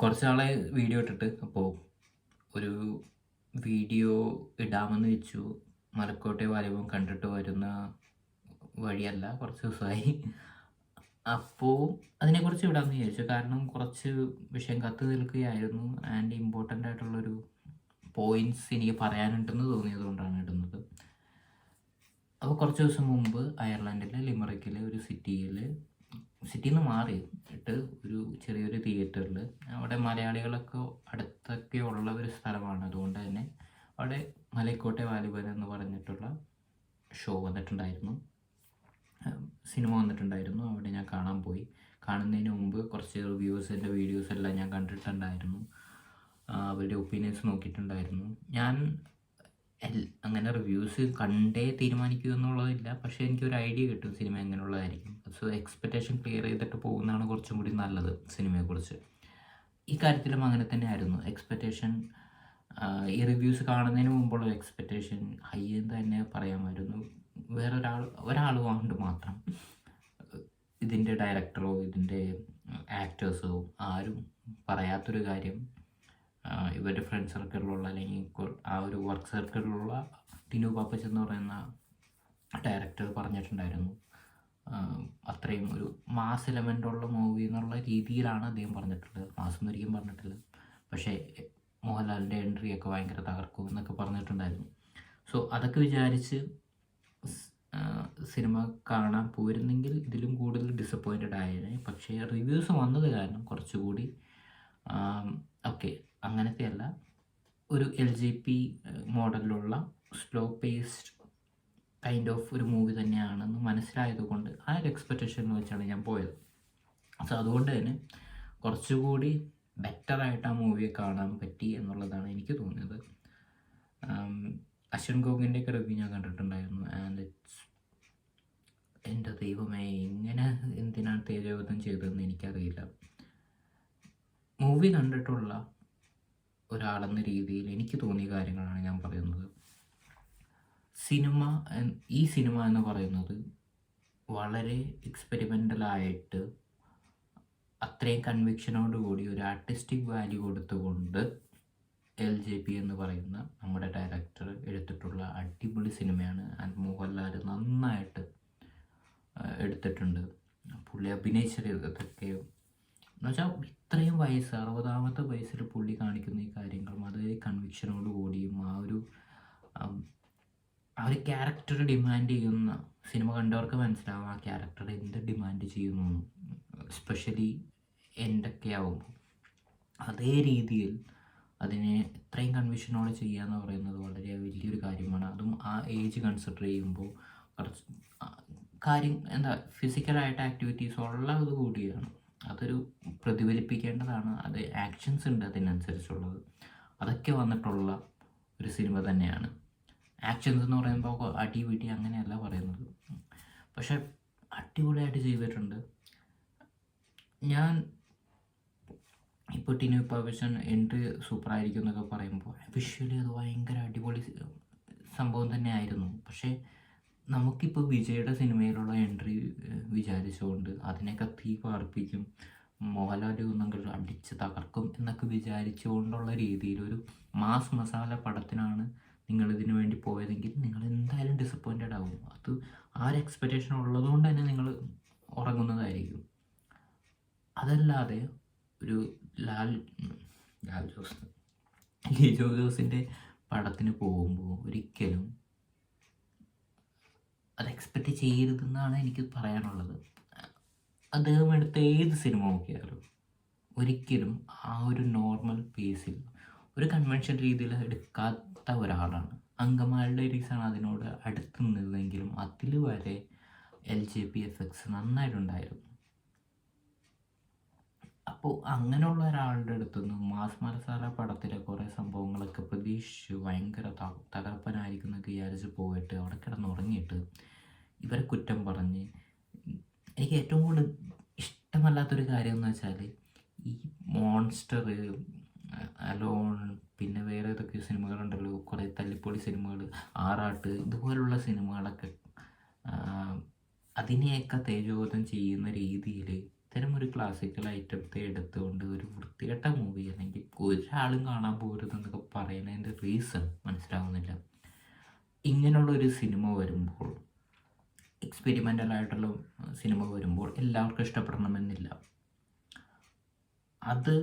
കുറച്ച് നാളായി വീഡിയോ ഇട്ടിട്ട്. അപ്പോൾ ഒരു വീഡിയോ ഇടാമെന്ന് വെച്ചു. മലക്കോട്ടെ വാലിബൻ കണ്ടിട്ട് വരുന്ന വഴിയല്ല, കുറച്ച് ദിവസമായി. അപ്പോൾ അതിനെക്കുറിച്ച് ഇടാമെന്ന് വിചാരിച്ചു. കാരണം കുറച്ച് വിഷയം കത്തി നിൽക്കുകയായിരുന്നു. ആൻഡ് ഇമ്പോർട്ടൻ്റ് ആയിട്ടുള്ളൊരു പോയിൻറ്റ്സ് എനിക്ക് പറയാനുണ്ടെന്ന് തോന്നിയതുകൊണ്ടാണ് ഇടുന്നത്. അപ്പോൾ കുറച്ച് ദിവസം മുമ്പ് അയർലൻഡിലെ ലിമറിക്കിലെ ഒരു സിറ്റിയിൽ നിന്ന് മാറിയിട്ട് ഒരു ചെറിയൊരു തിയേറ്ററിൽ, അവിടെ മലയാളികളൊക്കെ അടുത്തൊക്കെ ഉള്ള ഒരു സ്ഥലമാണ്. അതുകൊണ്ട് തന്നെ അവിടെ മലൈക്കോട്ടെ വാലിബൻ എന്ന് പറഞ്ഞിട്ടുള്ള ഷോ വന്നിട്ടുണ്ടായിരുന്നു, സിനിമ വന്നിട്ടുണ്ടായിരുന്നു. അവിടെ ഞാൻ കാണാൻ പോയി. കാണുന്നതിന് മുമ്പ് കുറച്ച് റിവ്യൂസിൻ്റെ വീഡിയോസ് എല്ലാം ഞാൻ കണ്ടിട്ടുണ്ടായിരുന്നു. അവരുടെ ഒപ്പീനിയൻസ് നോക്കിയിട്ടുണ്ടായിരുന്നു. ഞാൻ അങ്ങനെ റിവ്യൂസ് കണ്ടേ തീരുമാനിക്കൂ എന്നുള്ളതില്ല, പക്ഷേ എനിക്കൊരു ഐഡിയ കിട്ടും സിനിമ എങ്ങനെയുള്ളതായിരിക്കും. സോ എക്സ്പെക്റ്റേഷൻ ക്ലിയർ ചെയ്തിട്ട് പോകുന്നതാണ് കുറച്ചും കൂടി നല്ലത് സിനിമയെക്കുറിച്ച്. ഈ കാര്യത്തിലും അങ്ങനെ തന്നെ ആയിരുന്നു. എക്സ്പെക്റ്റേഷൻ, ഈ റിവ്യൂസ് കാണുന്നതിന് മുമ്പുള്ള എക്സ്പെക്റ്റേഷൻ ഹൈ എന്ന് തന്നെ പറയാമായിരുന്നു. ഒരാൾ കൊണ്ട് മാത്രം ഇതിൻ്റെ ഡയറക്ടറോ ഇതിൻ്റെ ആക്ടേഴ്സോ ആരും പറയാത്തൊരു കാര്യം ഇവരുടെ ഫ്രണ്ട് സർക്കിളിലുള്ള, അല്ലെങ്കിൽ ആ ഒരു വർക്ക് സർക്കിളിലുള്ള ടിനു പാപ്പച്ചൻ എന്ന് പറയുന്ന ഡയറക്ടർ പറഞ്ഞിട്ടുണ്ടായിരുന്നു. അത്രയും ഒരു മാസ് എലമെൻ്റുള്ള മൂവി എന്നുള്ള രീതിയിലാണ് അദ്ദേഹം പറഞ്ഞിട്ടുള്ളത്. മാസ് എന്നൊരിക്കലും പറഞ്ഞിട്ടില്ല, പക്ഷേ മോഹൻലാലിൻ്റെ എൻട്രിയൊക്കെ ഭയങ്കര തകർക്കും എന്നൊക്കെ പറഞ്ഞിട്ടുണ്ടായിരുന്നു. സോ അതൊക്കെ വിചാരിച്ച് സിനിമ കാണാൻ പോയിരുന്നെങ്കിൽ ഇതിലും കൂടുതൽ ഡിസപ്പോയിൻറ്റഡ് ആയേനെ. പക്ഷേ റിവ്യൂസ് വന്നത് കാരണം കുറച്ചുകൂടി ഓക്കെ, അങ്ങനത്തെ അല്ല, ഒരു LGP മോഡലിലുള്ള സ്ലോ പേസ്ഡ് കൈൻഡ് ഓഫ് ഒരു മൂവി തന്നെയാണെന്ന് മനസ്സിലായതുകൊണ്ട് ആ ഒരു എക്സ്പെക്റ്റേഷൻ വെച്ചാണ് ഞാൻ പോയത്. സോ അതുകൊണ്ട് തന്നെ കുറച്ചുകൂടി ബെറ്ററായിട്ട് ആ മൂവിയെ കാണാൻ പറ്റി എന്നുള്ളതാണ് എനിക്ക് തോന്നിയത്. അശ്വിൻ ഗോകിൻ്റെയൊക്കെ റിവ്യൂ ഞാൻ കണ്ടിട്ടുണ്ടായിരുന്നു. ആൻഡ് എൻ്റെ ദൈവമേ, എന്തിനാണ് തേജോവധം ചെയ്തതെന്ന് എനിക്കറിയില്ല. മൂവി കണ്ടിട്ടുള്ള ഒരാളെന്ന രീതിയിൽ എനിക്ക് തോന്നിയ കാര്യങ്ങളാണ് ഞാൻ പറയുന്നത്. ഈ സിനിമ എന്ന് പറയുന്നത് വളരെ എക്സ്പെരിമെൻ്റലായിട്ട് അത്രയും കൺവിക്ഷനോടുകൂടി ഒരു ആർട്ടിസ്റ്റിക് വാല്യൂ കൊടുത്തുകൊണ്ട് LJP എന്ന് പറയുന്ന നമ്മുടെ ഡയറക്ടർ എടുത്തിട്ടുള്ള അടിപൊളി സിനിമയാണ്. ആൻഡ് മോഹൻലാൽ നന്നായിട്ട് എടുത്തിട്ടുണ്ട്. പുള്ളി അഭിനയിച്ചതൊക്കെ എന്ന് വെച്ചാൽ ഇത്രയും വയസ്സ്, 60ാമത്തെ വയസ്സിൽ പുള്ളി കാണിക്കുന്ന ഈ കാര്യങ്ങളും അതേ കൺവിക്ഷനോടുകൂടിയും ആ ഒരു ക്യാരക്ടർ ഡിമാൻഡ് ചെയ്യുന്ന, സിനിമ കണ്ടവർക്ക് മനസ്സിലാവും ആ ക്യാരക്ടർ എന്ത് ഡിമാൻഡ് ചെയ്യുന്നു, എസ്പെഷ്യലി എന്തൊക്കെ ആവുമ്പോൾ അതേ രീതിയിൽ അതിനെ ഇത്രയും കൺവിഷനോടെ ചെയ്യുക എന്ന് പറയുന്നത് വളരെ വലിയൊരു കാര്യമാണ്. അതും ആ ഏജ് കൺസിഡർ ചെയ്യുമ്പോൾ കുറച്ച് എന്താ ഫിസിക്കലായിട്ട് ആക്ടിവിറ്റീസ് ഉള്ളത് കൂടിയാണ്. അതൊരു പ്രതിഫലിപ്പിക്കേണ്ടതാണ്. അത് ആക്ഷൻസ് ഉണ്ട് അതിനനുസരിച്ചുള്ളത്. അതൊക്കെ വന്നിട്ടുള്ള ഒരു സിനിമ തന്നെയാണ്. ആക്ഷൻസ് എന്ന് പറയുമ്പോൾ അടിപിടി അങ്ങനെയല്ല പറയുന്നത്, പക്ഷെ അടിപൊളിയായിട്ട് ചെയ്തിട്ടുണ്ട്. ഞാൻ ഇപ്പോൾ ടിനു പാപ്പച്ചൻ എൻട്രി സൂപ്പറായിരിക്കും എന്നൊക്കെ പറയുമ്പോൾ വിഷ്വലി അത് ഭയങ്കര അടിപൊളി സംഭവം തന്നെയായിരുന്നു. പക്ഷേ നമുക്കിപ്പോൾ വിജയുടെ സിനിമയിലുള്ള എൻട്രി വിചാരിച്ചുകൊണ്ട് അതിനെയൊക്കെ തീ പാർപ്പിക്കും, മോഹൻലാൽ ഒന്നെങ്കിൽ അടിച്ച് തകർക്കും എന്നൊക്കെ വിചാരിച്ചുകൊണ്ടുള്ള രീതിയിലൊരു മാസ് മസാല പടത്തിനാണ് നിങ്ങളിതിനു വേണ്ടി പോയതെങ്കിൽ നിങ്ങൾ എന്തായാലും ഡിസപ്പോയിൻറ്റഡ് ആവും. അത് ആ ഒരു എക്സ്പെക്റ്റേഷൻ ഉള്ളതുകൊണ്ട് തന്നെ നിങ്ങൾ ഉറങ്ങുന്നതായിരിക്കും. അതല്ലാതെ ഒരു ലിജോ ജോസിൻ്റെ പടത്തിന് പോകുമ്പോൾ ഒരിക്കലും അത് എക്സ്പെക്റ്റ് ചെയ്യരുതെന്നാണ് എനിക്ക് പറയാനുള്ളത്. അദ്ദേഹം എടുത്ത ഏത് സിനിമ നോക്കിയാലും ഒരിക്കലും ആ ഒരു നോർമൽ പേസിൽ ഒരു കൺവെൻഷൻ രീതിയിൽ എടുക്കാത്ത ഒരാളാണ്. അങ്കമാലിയുടെ ഡയറീസാണ് അതിനോട് അടുത്ത് നിന്നതെങ്കിലും അതിൽ വരെ LJP എഫക്ട്സ് നന്നായിട്ടുണ്ടായിരുന്നു. അപ്പോൾ അങ്ങനെയുള്ള ഒരാളുടെ അടുത്തുനിന്ന് മാസ് മസാല പടത്തിലെ കുറേ സംഭവങ്ങളൊക്കെ പ്രതീക്ഷിച്ച് ഭയങ്കര തകർപ്പനായിരിക്കും എന്നൊക്കെ വിചാരിച്ച് പോയിട്ട് അവിടെ കിടന്നുറങ്ങിയിട്ട് ഇവരെ കുറ്റം പറഞ്ഞ്, എനിക്ക് ഏറ്റവും കൂടുതൽ ഇഷ്ടമല്ലാത്തൊരു കാര്യം എന്ന് വെച്ചാൽ ഈ മോൺസ്റ്റർ, അലോൺ, പിന്നെ വേറെ ഏതൊക്കെ സിനിമകളുണ്ടല്ലോ, കുറേ തല്ലിപ്പൊളി സിനിമകൾ, ആറാട്ട്, ഇതുപോലുള്ള സിനിമകളൊക്കെ അതിനെയൊക്കെ തേജോവധം ചെയ്യുന്ന രീതിയിൽ ഇത്തരം ഒരു ക്ലാസിക്കൽ ഐറ്റത്തെ എടുത്തുകൊണ്ട് ഒരു വൃത്തികെട്ട മൂവി അല്ലെങ്കിൽ ഒരാളും കാണാൻ പോകരുതെന്നൊക്കെ പറയുന്നതിൻ്റെ റീസൺ മനസ്സിലാവുന്നില്ല. ഇങ്ങനെയുള്ള ഒരു സിനിമ വരുമ്പോൾ, എക്സ്പെരിമെൻ്റൽ ആയിട്ടുള്ള സിനിമ വരുമ്പോൾ എല്ലാവർക്കും ഇഷ്ടപ്പെടണമെന്നില്ല. അത്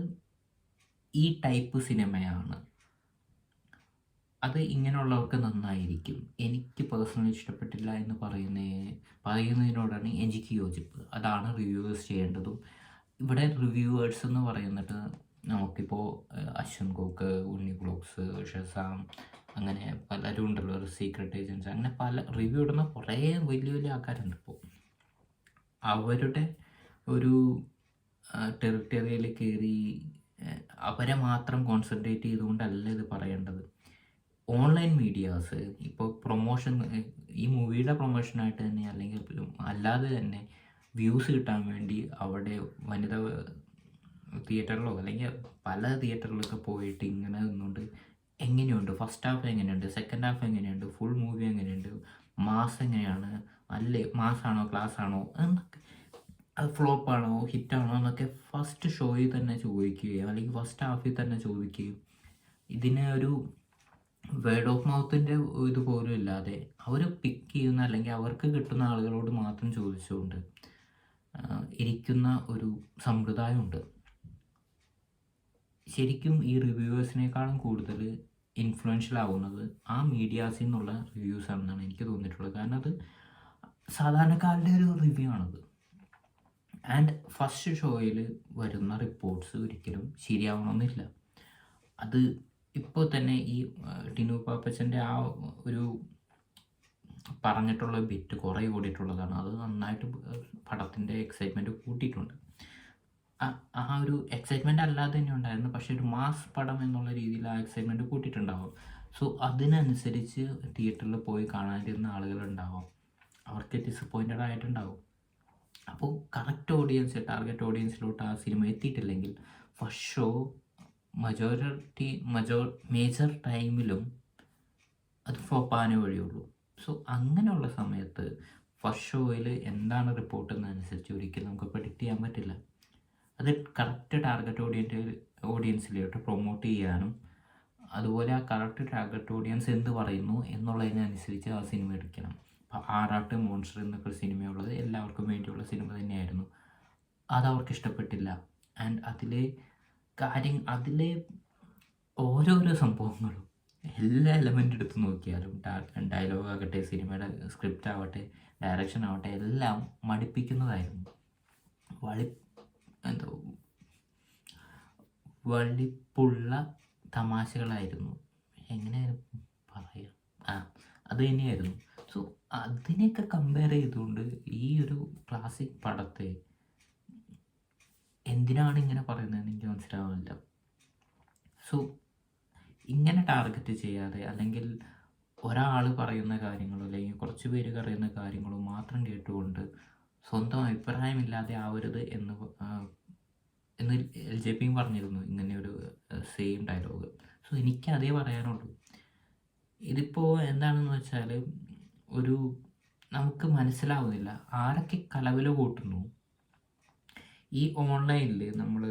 ഈ ടൈപ്പ് സിനിമയാണ്, അത് ഇങ്ങനെയുള്ളവർക്ക് നന്നായിരിക്കും. എനിക്ക് പേഴ്സണലി ഇഷ്ടപ്പെട്ടില്ല എന്ന് പറയുന്നതിനോടാണ് എനിക്ക് യോജിപ്പ്. അതാണ് റിവ്യൂവേഴ്സ് ചെയ്യേണ്ടതും. ഇവിടെ റിവ്യൂവേഴ്സ് എന്ന് പറയുന്നത് നമുക്കിപ്പോൾ അശ്വന്ത് ഗോക്ക്, ഉണ്ണി വ്ളോഗ്സ്, ഷസാം, അങ്ങനെ പലരും ഉണ്ടല്ലോ, ഒരു സീക്രട്ട് ഏജൻസ്, അങ്ങനെ പല റിവ്യൂ ഇടുന്ന കുറേ വലിയ വലിയ ആൾക്കാരുണ്ട്. ഇപ്പോൾ അവരുടെ ഒരു ടെറിട്ടറിയിൽ കയറി അവരെ മാത്രം കോൺസെൻട്രേറ്റ് ചെയ്തുകൊണ്ടല്ല ഇത് പറയേണ്ടത്. ഓൺലൈൻ മീഡിയാസ് ഇപ്പോൾ പ്രൊമോഷൻ, ഈ മൂവിയുടെ പ്രൊമോഷനായിട്ട് തന്നെ അല്ലെങ്കിൽ അല്ലാതെ തന്നെ വ്യൂസ് കിട്ടാൻ വേണ്ടി അവിടെ വനിതാ തിയേറ്ററിലോ അല്ലെങ്കിൽ പല തിയേറ്ററിലൊക്കെ പോയിട്ട് ഇങ്ങനെ നിന്നുകൊണ്ട് എങ്ങനെയുണ്ട്, ഫസ്റ്റ് ഹാഫ് എങ്ങനെയുണ്ട്, സെക്കൻഡ് ഹാഫ് എങ്ങനെയുണ്ട്, ഫുൾ മൂവി എങ്ങനെയുണ്ട്, മാസ് എങ്ങനെയാണ്, അല്ലേ മാസാണോ ക്ലാസ് ആണോ എന്നൊക്കെ, അത് ഫ്ലോപ്പാണോ ഹിറ്റാണോ എന്നൊക്കെ ഫസ്റ്റ് ഷോയിൽ തന്നെ ചോദിക്കുകയും അല്ലെങ്കിൽ ഫസ്റ്റ് ഹാഫിൽ തന്നെ ചോദിക്കുകയും, ഇതിനെ ഒരു വേർഡ് ഓഫ് മൗത്തിൻ്റെ ഇതുപോലും ഇല്ലാതെ അവർ പിക്ക് ചെയ്യുന്ന അല്ലെങ്കിൽ അവർക്ക് കിട്ടുന്ന ആളുകളോട് മാത്രം ചോദിച്ചുകൊണ്ട് ഇരിക്കുന്ന ഒരു സമ്പ്രദായമുണ്ട്. ശരിക്കും ഈ റിവ്യൂവേഴ്സിനേക്കാളും കൂടുതൽ ഇൻഫ്ലുവൻഷ്യൽ ആവുന്നത് ആ മീഡിയാസിൽ നിന്നുള്ള റിവ്യൂസ് ആണെന്നാണ് എനിക്ക് തോന്നിയിട്ടുള്ളത്. കാരണം അത് സാധാരണക്കാരുടെ ഒരു റിവ്യൂ ആണത്. ആൻഡ് ഫസ്റ്റ് ഷോയിൽ വരുന്ന റിപ്പോർട്ട്സ് ഒരിക്കലും ശരിയാവണമെന്നില്ല. അത് ഇപ്പോൾ തന്നെ ഈ ടിനു പാപ്പച്ചൻ്റെ ആ ഒരു പറഞ്ഞിട്ടുള്ള ബിറ്റ് കുറേ ഓടിയിട്ടുള്ളതാണ്. അത് നന്നായിട്ട് പടത്തിൻ്റെ എക്സൈറ്റ്മെൻറ്റ് കൂട്ടിയിട്ടുണ്ട്. ആ ഒരു എക്സൈറ്റ്മെൻ്റ് അല്ലാതെ തന്നെ ഉണ്ടായിരുന്നു, പക്ഷേ ഒരു മാസ് പടം എന്നുള്ള രീതിയിൽ ആ എക്സൈറ്റ്മെൻറ്റ് കൂട്ടിയിട്ടുണ്ടാവും. സോ അതിനനുസരിച്ച് തിയേറ്ററിൽ പോയി കാണാനിരുന്ന ആളുകളുണ്ടാവും, അവർക്ക് ഡിസപ്പോയിൻറ്റഡ് ആയിട്ടുണ്ടാവും. അപ്പോൾ കറക്റ്റ് ഓഡിയൻസ്, ടാർഗറ്റ് ഓഡിയൻസിലോട്ട് ആ സിനിമ എത്തിയിട്ടില്ലെങ്കിൽ ഫസ്റ്റ് ഷോ മേജർ ടൈമിലും അത് ഫ്ലോപ്പാകാനേ വഴിയുള്ളൂ. സോ അങ്ങനെയുള്ള സമയത്ത് ഫസ്റ്റ് ഷോയിൽ എന്താണ് റിപ്പോർട്ട് എന്നനുസരിച്ച് ഒരിക്കലും നമുക്ക് പ്രെഡിക്റ്റ് ചെയ്യാൻ പറ്റില്ല. അത് കറക്റ്റ് ടാർഗറ്റ് ഓഡിയൻസിലോട്ട് പ്രൊമോട്ട് ചെയ്യാനും അതുപോലെ ആ കറക്റ്റ് ടാർഗറ്റ് ഓഡിയൻസ് എന്ത് പറയുന്നു എന്നുള്ളതിനനുസരിച്ച് ആ സിനിമ എടുക്കണം. അപ്പോൾ ആറാട്ട് മോൺസ്റ്റർ എന്നൊക്കെ ഒരു സിനിമയുള്ളത് എല്ലാവർക്കും വേണ്ടിയുള്ള സിനിമ തന്നെയായിരുന്നു. അതവർക്ക് ഇഷ്ടപ്പെട്ടില്ല. ആൻഡ് അതിലെ ഓരോരോ സംഭവങ്ങളും, എല്ലാ എലമെൻ്റ് എടുത്ത് നോക്കിയാലും, ഡയലോഗ് ആകട്ടെ, സിനിമയുടെ സ്ക്രിപ്റ്റ് ആവട്ടെ, ഡയറക്ഷൻ ആവട്ടെ, എല്ലാം മടുപ്പിക്കുന്നതായിരുന്നു. വളിപ്പുള്ള തമാശകളായിരുന്നു. എങ്ങനെ പറയുക, അത് തന്നെയായിരുന്നു. സോ അതിനെയൊക്കെ കമ്പയർ ചെയ്തുകൊണ്ട് ഈ ഒരു ക്ലാസിക് പടത്തെ എന്തിനാണ് ഇങ്ങനെ പറയുന്നതെന്ന് എനിക്ക് മനസ്സിലാവുന്നില്ല. സോ ഇങ്ങനെ ടാർഗറ്റ് ചെയ്യാതെ, അല്ലെങ്കിൽ ഒരാൾ പറയുന്ന കാര്യങ്ങളോ അല്ലെങ്കിൽ കുറച്ച് പേര് പറയുന്ന കാര്യങ്ങളോ മാത്രം കേട്ടുകൊണ്ട് സ്വന്തം അഭിപ്രായമില്ലാതെ ആവരുത് എന്ന് LJP പറഞ്ഞിരുന്നു ഇങ്ങനെയൊരു സെയിം ഡയലോഗ്. സോ എനിക്ക് അതേ പറയാനുള്ളൂ. ഇതിപ്പോൾ എന്താണെന്ന് വെച്ചാൽ, നമുക്ക് മനസ്സിലാവുന്നില്ല ആരൊക്കെ കലവില കൂട്ടുന്നു. ഈ ഓൺലൈനിൽ നമ്മൾ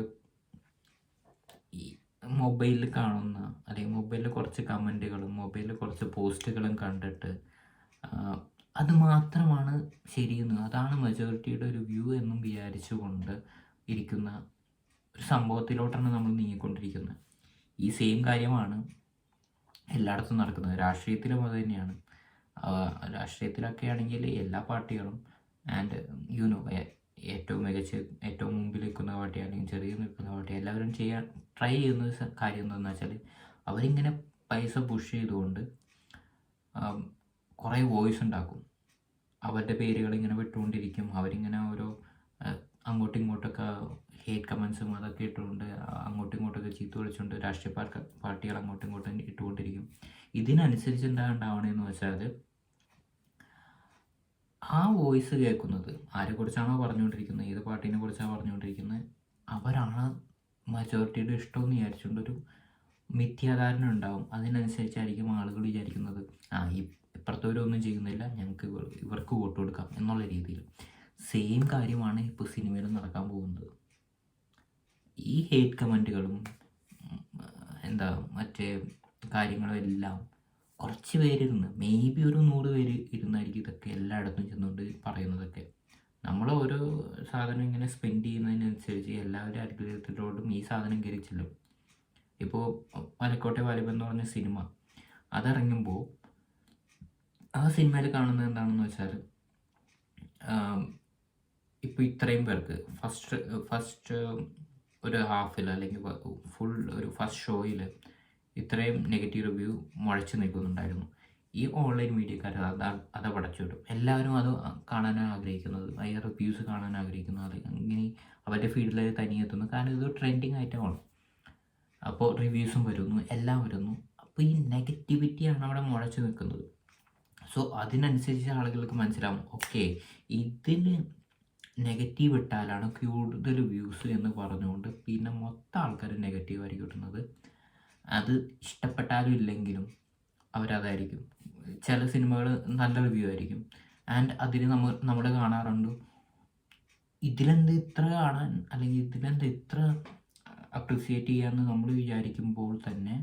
ഈ മൊബൈലിൽ കാണുന്ന, അല്ലെങ്കിൽ മൊബൈലിൽ കുറച്ച് കമൻറ്റുകളും മൊബൈലിൽ കുറച്ച് പോസ്റ്റുകളും കണ്ടിട്ട് അത് മാത്രമാണ് ശരിയെന്ന്, അതാണ് മെജോറിറ്റിയുടെ ഒരു വ്യൂ എന്നും വിചാരിച്ചുകൊണ്ട് ഇരിക്കുന്ന ഒരു സംഭവത്തിലോട്ടാണ് നമ്മൾ നീങ്ങിക്കൊണ്ടിരിക്കുന്നത്. ഈ സെയിം കാര്യമാണ് എല്ലായിടത്തും നടക്കുന്നത്. രാഷ്ട്രീയത്തിലും അത് തന്നെയാണ്. രാഷ്ട്രീയത്തിലൊക്കെ ആണെങ്കിൽ എല്ലാ പാർട്ടികളും ആൻഡ് ഏറ്റവും മുമ്പിൽ നിൽക്കുന്ന പാർട്ടി അല്ലെങ്കിൽ ചെറിയ നിൽക്കുന്ന പാർട്ടി എല്ലാവരും ചെയ്യാൻ ട്രൈ ചെയ്യുന്ന കാര്യം എന്താണെന്ന് വെച്ചാൽ, അവരിങ്ങനെ പൈസ പുഷ് ചെയ്തുകൊണ്ട് കുറേ വോയിസ് ഉണ്ടാക്കും. അവരുടെ പേരുകൾ ഇങ്ങനെ വിട്ടുകൊണ്ടിരിക്കും. അവരിങ്ങനെ ഓരോ അങ്ങോട്ടും ഇങ്ങോട്ടൊക്കെ ഹേറ്റ് കമൻസും അതൊക്കെ ഇട്ടുകൊണ്ട് അങ്ങോട്ടും ഇങ്ങോട്ടൊക്കെ ചീത്ത വിളിച്ചുകൊണ്ട് രാഷ്ട്രീയ പാർട്ടികൾ അങ്ങോട്ടും ഇങ്ങോട്ടും ഇട്ടുകൊണ്ടിരിക്കും. ഇതിനനുസരിച്ച് എന്താ ഉണ്ടാവണമെന്ന് വെച്ചാൽ, ആ വോയിസ് കേൾക്കുന്നത് ആരെക്കുറിച്ചാണോ പറഞ്ഞുകൊണ്ടിരിക്കുന്നത്, ഏത് പാർട്ടീനെ കുറിച്ചാണ് പറഞ്ഞുകൊണ്ടിരിക്കുന്നത്, അവരാണ് മജോറിറ്റിയുടെ ഇഷ്ടമെന്ന് വിചാരിച്ചുകൊണ്ടൊരു മിഥ്യാധാരണ ഉണ്ടാവും. അതിനനുസരിച്ചായിരിക്കും ആളുകൾ വിചാരിക്കുന്നത്, ഇപ്പുറത്തവരൊന്നും ചെയ്യുന്നില്ല, ഞങ്ങൾക്ക് ഇവർക്ക് വോട്ട് കൊടുക്കാം എന്നുള്ള രീതിയിൽ. സെയിം കാര്യമാണ് ഇപ്പോൾ സിനിമയിലും നടക്കാൻ പോകുന്നത്. ഈ ഹേറ്റ് കമൻറ്റുകളും എന്താ മറ്റേ കാര്യങ്ങളും എല്ലാം കുറച്ച് പേരിരുന്ന്, മേ ബി ഒരു 100 പേര് ഇരുന്നായിരിക്കും ഇതൊക്കെ എല്ലായിടത്തും ചെന്നുകൊണ്ട് പറയുന്നതൊക്കെ. നമ്മൾ ഓരോ സാധനം ഇങ്ങനെ സ്പെൻഡ് ചെയ്യുന്നതിനനുസരിച്ച് എല്ലാവരുടെ അൽഗോരിതത്തിലോട്ടും ഈ സാധനം കയറി ചെല്ലും. ഇപ്പോൾ മലക്കോട്ടെ വാലിബൻ എന്ന് പറഞ്ഞ സിനിമ അതിറങ്ങുമ്പോൾ ആ സിനിമയിൽ കാണുന്നത് എന്താണെന്ന് വെച്ചാൽ, ഇപ്പോൾ ഇത്രയും പേർക്ക് ഫസ്റ്റ് ഒരു ഹാഫിൽ അല്ലെങ്കിൽ ഫുൾ ഒരു ഫസ്റ്റ് ഷോയിൽ ഇത്രയും നെഗറ്റീവ് റിവ്യൂ മുഴച്ചു നിൽക്കുന്നുണ്ടായിരുന്നു. ഈ ഓൺലൈൻ മീഡിയക്കാർ അത് പടച്ചുവിടും. എല്ലാവരും അത് കാണാനാണ് ആഗ്രഹിക്കുന്നത്, ഈ റിവ്യൂസ് കാണാൻ ആഗ്രഹിക്കുന്നത്. ഇങ്ങനെ അവരുടെ ഫീൽഡിൽ തനിയെത്തുന്നു, കാരണം ഇത് ട്രെൻഡിങ് ഐറ്റമാണ്. അപ്പോൾ റിവ്യൂസും വരുന്നു, എല്ലാം വരുന്നു. അപ്പോൾ ഈ നെഗറ്റിവിറ്റിയാണ് അവിടെ മുഴച്ചു നിൽക്കുന്നത്. സോ അതിനനുസരിച്ച് ആളുകൾക്ക് മനസ്സിലാവും, ഓക്കെ ഇതിന് നെഗറ്റീവ് ഇട്ടാലാണ് കൂടുതൽ വ്യൂസ് എന്ന് പറഞ്ഞുകൊണ്ട് പിന്നെ മൊത്തം ആൾക്കാർ നെഗറ്റീവായിരിക്കും കിട്ടുന്നത്. അത് ഇഷ്ടപ്പെട്ടാലും ഇല്ലെങ്കിലും അവരതായിരിക്കും. ചില സിനിമകൾ നല്ല റിവ്യൂ ആയിരിക്കും, ആൻഡ് അതിന് നമ്മൾ കാണാറുണ്ട്, ഇതിലെന്ത് ഇത്ര കാണാൻ, അല്ലെങ്കിൽ ഇതിലെന്ത് ഇത്ര അപ്രിസിയേറ്റ് ചെയ്യാമെന്ന് നമ്മൾ വിചാരിക്കുമ്പോൾ തന്നെ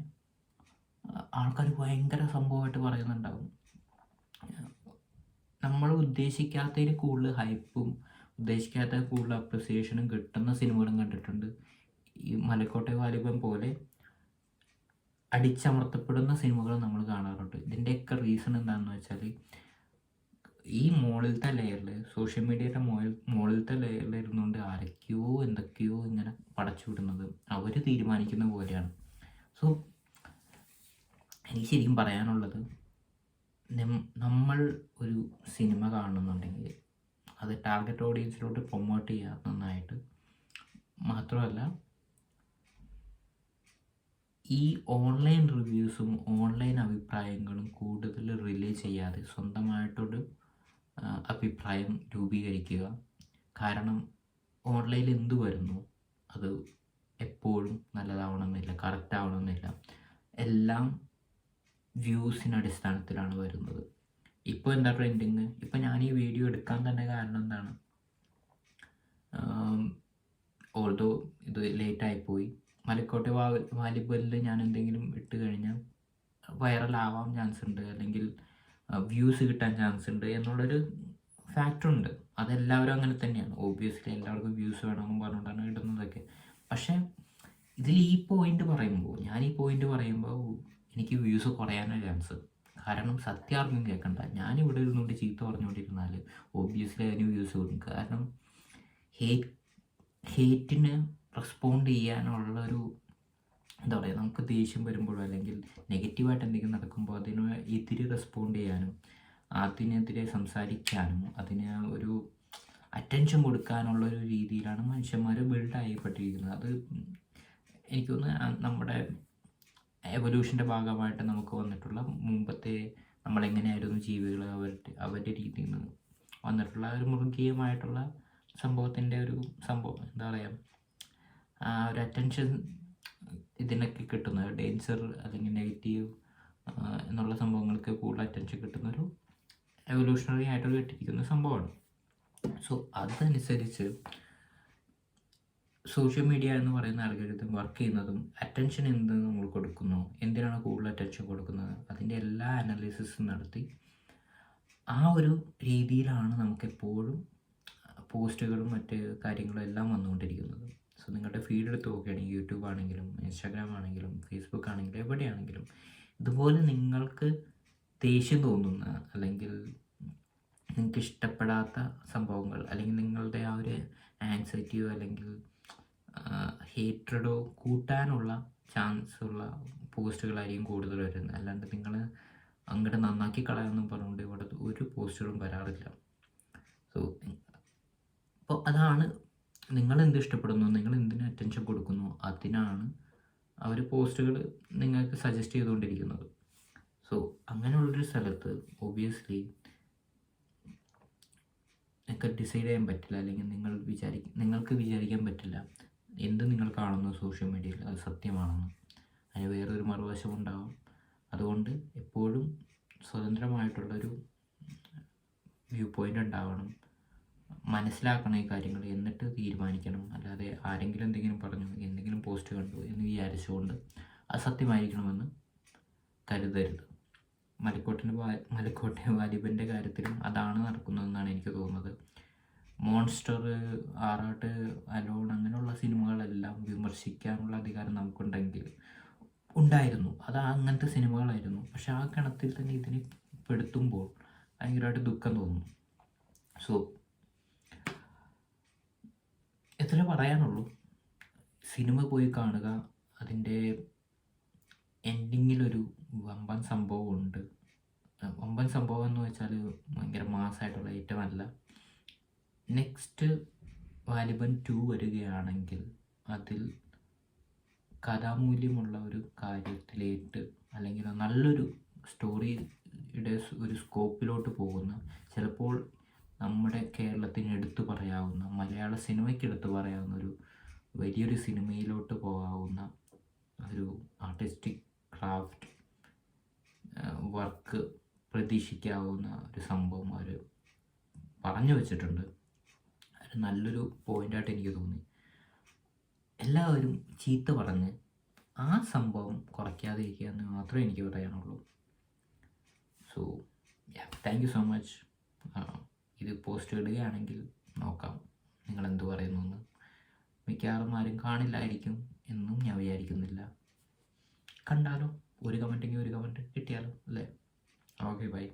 ആൾക്കാർ ഭയങ്കര സംഭവമായിട്ട് പറയുന്നുണ്ടാകും. നമ്മൾ ഉദ്ദേശിക്കാത്തതിന് കൂടുതൽ ഹൈപ്പും ഉദ്ദേശിക്കാത്ത കൂടുതൽ അപ്രിസിയേഷനും കിട്ടുന്ന സിനിമകളും കണ്ടിട്ടുണ്ട്. ഈ മലക്കോട്ടെ വാലിബൻ പോലെ അടിച്ചമർത്തപ്പെടുന്ന സിനിമകൾ നമ്മൾ കാണാറുണ്ട്. ഇതിൻ്റെയൊക്കെ റീസൺ എന്താണെന്ന് വെച്ചാൽ, ഈ മുകളിലത്തെ ലെയറിൽ, സോഷ്യൽ മീഡിയയുടെ മുകളിലത്തെ ലെയറിൽ ഇരുന്നുകൊണ്ട് ആരൊക്കെയോ എന്തൊക്കെയോ ഇങ്ങനെ പടച്ചു വിടുന്നത് അവർ തീരുമാനിക്കുന്ന പോലെയാണ്. സോ എനിക്ക് ശരിക്കും പറയാനുള്ളത്, നമ്മൾ ഒരു സിനിമ കാണുന്നുണ്ടെങ്കിൽ അത് ടാർഗറ്റ് ഓഡിയൻസിലോട്ട് പ്രൊമോട്ട് ചെയ്യുക നന്നായിട്ട്. മാത്രമല്ല, ഈ ഓൺലൈൻ റിവ്യൂസും ഓൺലൈൻ അഭിപ്രായങ്ങളും കൂടുതൽ റിലേ ചെയ്യാതെ സ്വന്തമായിട്ടൊരു അഭിപ്രായം രൂപീകരിക്കുക. കാരണം ഓൺലൈനിൽ എന്ത് വരുന്നു അത് എപ്പോഴും നല്ലതാവണമെന്നില്ല, കറക്റ്റ് ആവണമെന്നില്ല. എല്ലാം വ്യൂസിൻ്റെ അടിസ്ഥാനത്തിലാണ് വരുന്നത്. ഇപ്പോൾ എന്താ ട്രെൻഡിങ്? ഇപ്പോൾ ഞാൻ ഈ വീഡിയോ എടുക്കാൻ തന്നെ കാരണം എന്താണ്, ഓൾദോ ഇത് ലേറ്റായിപ്പോയി, മലക്കോട്ടെ വാലിബനിൽ ഞാൻ എന്തെങ്കിലും ഇട്ട് കഴിഞ്ഞാൽ വൈറലാവാൻ ചാൻസ് ഉണ്ട്, അല്ലെങ്കിൽ വ്യൂസ് കിട്ടാൻ ചാൻസ് ഉണ്ട് എന്നുള്ളൊരു ഫാക്ടറുണ്ട്. അതെല്ലാവരും അങ്ങനെ തന്നെയാണ്. ഓബ്വിയസ്ലി എല്ലാവർക്കും വ്യൂസ് വേണമെന്ന് പറഞ്ഞുകൊണ്ടാണ് ഇടുന്നതൊക്കെ. പക്ഷേ ഇതിൽ ഈ പോയിന്റ് പറയുമ്പോൾ എനിക്ക് വ്യൂസ് കുറയാനാണ് ചാൻസ്. കാരണം സത്യം ആർക്കും കേൾക്കണ്ട. ഞാനിവിടെ ഇരുന്നുകൊണ്ട് ചീത്ത പറഞ്ഞുകൊണ്ടിരുന്നാൽ ഓബ്വിയസ്ലി അതിന് വ്യൂസ് കൊടുക്കും. കാരണം ഹേറ്റിന് റെസ്പോണ്ട് ചെയ്യാനുള്ളൊരു എന്താ പറയുക, നമുക്ക് ദേഷ്യം വരുമ്പോഴോ അല്ലെങ്കിൽ നെഗറ്റീവായിട്ട് എന്തെങ്കിലും നടക്കുമ്പോൾ അതിന് എതിരെ റെസ്പോണ്ട് ചെയ്യാനും അതിനെതിരെ സംസാരിക്കാനും അതിന് ഒരു അറ്റൻഷൻ കൊടുക്കാനുള്ളൊരു രീതിയിലാണ് മനുഷ്യന്മാർ ബിൽഡ് ചെയ്യപ്പെട്ടിരിക്കുന്നത്. അത് എനിക്ക് തോന്നുന്നു നമ്മുടെ എവല്യൂഷൻ്റെ ഭാഗമായിട്ട് നമുക്ക് വന്നിട്ടുള്ള, മുമ്പത്തെ നമ്മളെങ്ങനെയായിരുന്നു ജീവികൾ അവരുടെ രീതിയിൽ നിന്ന് വന്നിട്ടുള്ള ഒരു മൃഗീയമായിട്ടുള്ള സംഭവത്തിൻ്റെ ഒരു സംഭവം എന്താ പറയുക, ഒരു അറ്റൻഷൻ ഇതിനൊക്കെ കിട്ടുന്ന ഡേഞ്ചർ അല്ലെങ്കിൽ നെഗറ്റീവ് എന്നുള്ള സംഭവങ്ങൾക്ക് കൂടുതൽ അറ്റൻഷൻ കിട്ടുന്നൊരു എവല്യൂഷണറി ആയിട്ട് കിട്ടിയിരിക്കുന്ന സംഭവമാണ്. സോ അതനുസരിച്ച് സോഷ്യൽ മീഡിയ എന്ന് പറയുന്ന അൽഗോരിതം വർക്ക് ചെയ്യുന്നതും അറ്റൻഷൻ എന്ത് നമ്മൾ കൊടുക്കുന്നു, എന്തിനാണ് കൂടുതൽ അറ്റൻഷൻ കൊടുക്കുന്നത്, അതിൻ്റെ എല്ലാ അനാലിസിസും നടത്തി ആ ഒരു രീതിയിലാണ് നമുക്കെപ്പോഴും പോസ്റ്റുകളും മറ്റ് കാര്യങ്ങളും എല്ലാം വന്നുകൊണ്ടിരിക്കുന്നത്. സോ നിങ്ങളുടെ ഫീഡ് എടുത്ത് നോക്കുകയാണെങ്കിൽ യൂട്യൂബ് ആണെങ്കിലും ഇൻസ്റ്റാഗ്രാം ആണെങ്കിലും ഫേസ്ബുക്ക് ആണെങ്കിലും എവിടെയാണെങ്കിലും ഇതുപോലെ നിങ്ങൾക്ക് ദേഷ്യം തോന്നുന്ന അല്ലെങ്കിൽ നിങ്ങൾക്ക് ഇഷ്ടപ്പെടാത്ത സംഭവങ്ങൾ, അല്ലെങ്കിൽ നിങ്ങളുടെ ആ ഒരു ആങ്സൈറ്റിയോ അല്ലെങ്കിൽ ഹേറ്റ്രഡോ കൂട്ടാനുള്ള ചാൻസ് ഉള്ള പോസ്റ്റുകളായിരിക്കും കൂടുതൽ വരുന്നത്. അല്ലാണ്ട് നിങ്ങൾ അങ്ങോട്ട് നന്നാക്കി കളയാമെന്നും പറഞ്ഞുകൊണ്ട് ഇവിടെ ഒരു പോസ്റ്റുകളും വരാറില്ല. സോ അപ്പോൾ അതാണ്, നിങ്ങളെന്ത് ഇഷ്ടപ്പെടുന്നു, നിങ്ങൾ എന്തിന് അറ്റൻഷൻ കൊടുക്കുന്നു, അതിനാണ് അവർ പോസ്റ്റുകൾ നിങ്ങൾക്ക് സജസ്റ്റ് ചെയ്തുകൊണ്ടിരിക്കുന്നത്. സോ അങ്ങനെയുള്ളൊരു സ്ഥലത്ത് ഒബ്വിയസ്ലി നിങ്ങൾക്ക് ഡിസൈഡ് ചെയ്യാൻ പറ്റില്ല, അല്ലെങ്കിൽ നിങ്ങൾക്ക് വിചാരിക്കാൻ പറ്റില്ല എന്ത് നിങ്ങൾ കാണുന്നു സോഷ്യൽ മീഡിയയിൽ അത് സത്യമാണെന്ന്. അതിന് വേറൊരു മറുവശം ഉണ്ടാകും. അതുകൊണ്ട് എപ്പോഴും സ്വതന്ത്രമായിട്ടുള്ളൊരു വ്യൂ പോയിൻ്റ് ഉണ്ടാവണം. മനസ്സിലാക്കണം ഈ കാര്യങ്ങൾ, എന്നിട്ട് തീരുമാനിക്കണം. അല്ലാതെ ആരെങ്കിലും എന്തെങ്കിലും പറഞ്ഞു, എന്തെങ്കിലും പോസ്റ്റ് കണ്ടു എന്ന് വിചാരിച്ചുകൊണ്ട് അത് സത്യമായിരിക്കണമെന്ന് കരുതരുത്. മലക്കോട്ടെ വാലിബൻ്റെ കാര്യത്തിലും അതാണ് നടക്കുന്നതെന്നാണ് എനിക്ക് തോന്നുന്നത്. മോൺസ്റ്റർ, ആറാട്ട്, അലോൺ അങ്ങനെയുള്ള സിനിമകളെല്ലാം വിമർശിക്കാനുള്ള അധികാരം ഉണ്ടായിരുന്നു. അത് അങ്ങനത്തെ സിനിമകളായിരുന്നു. പക്ഷെ ആ ഗണത്തിൽ തന്നെ ഇതിനെ പെടുത്തുമ്പോൾ ഭയങ്കരമായിട്ട് ദുഃഖം തോന്നുന്നു. സോ എത്ര പറയാനുള്ളൂ, സിനിമ പോയി കാണുക. അതിൻ്റെ എൻഡിങ്ങിലൊരു വമ്പൻ സംഭവമുണ്ട്. വമ്പൻ സംഭവം എന്ന് വെച്ചാൽ ഭയങ്കര മാസമായിട്ടുള്ള ഐറ്റമല്ല. നെക്സ്റ്റ് വാലിബൻ 2 വരികയാണെങ്കിൽ അതിൽ കഥാമൂല്യമുള്ള ഒരു കാര്യത്തിലേക്ക്, അല്ലെങ്കിൽ നല്ലൊരു സ്റ്റോറിയുടെ ഒരു സ്കോപ്പിലോട്ട് പോകുന്ന, ചിലപ്പോൾ നമ്മുടെ കേരളത്തിന് എടുത്തു പറയാവുന്ന, മലയാള സിനിമയ്ക്ക് എടുത്തു പറയാവുന്ന ഒരു വലിയൊരു സിനിമയിലോട്ട് പോകാവുന്ന ഒരു ആർട്ടിസ്റ്റിക് ക്രാഫ്റ്റ് വർക്ക് പ്രതീക്ഷിക്കാവുന്ന ഒരു സംഭവം അവർ പറഞ്ഞു വച്ചിട്ടുണ്ട്. അത് നല്ലൊരു പോയിൻ്റായിട്ട് എനിക്ക് തോന്നി. എല്ലാവരും ചീത്ത പറഞ്ഞ് ആ സംഭവം കുറയ്ക്കാതെ ഇരിക്കുക എന്ന് മാത്രമേ എനിക്ക് പറയാനുള്ളൂ. So thank you so much. ഇത് പോസ്റ്റ് ഇടുകയാണെങ്കിൽ നോക്കാം നിങ്ങളെന്ത് പറയുന്നു എന്ന്. മിക്കവാറും ആരും കാണില്ലായിരിക്കും എന്നും ഞാൻ വിചാരിക്കുന്നില്ല. കണ്ടാലോ, ഒരു കമൻറ്റെങ്കിൽ ഒരു കമൻറ്റ് കിട്ടിയാലോ അല്ലേ? Okay, by.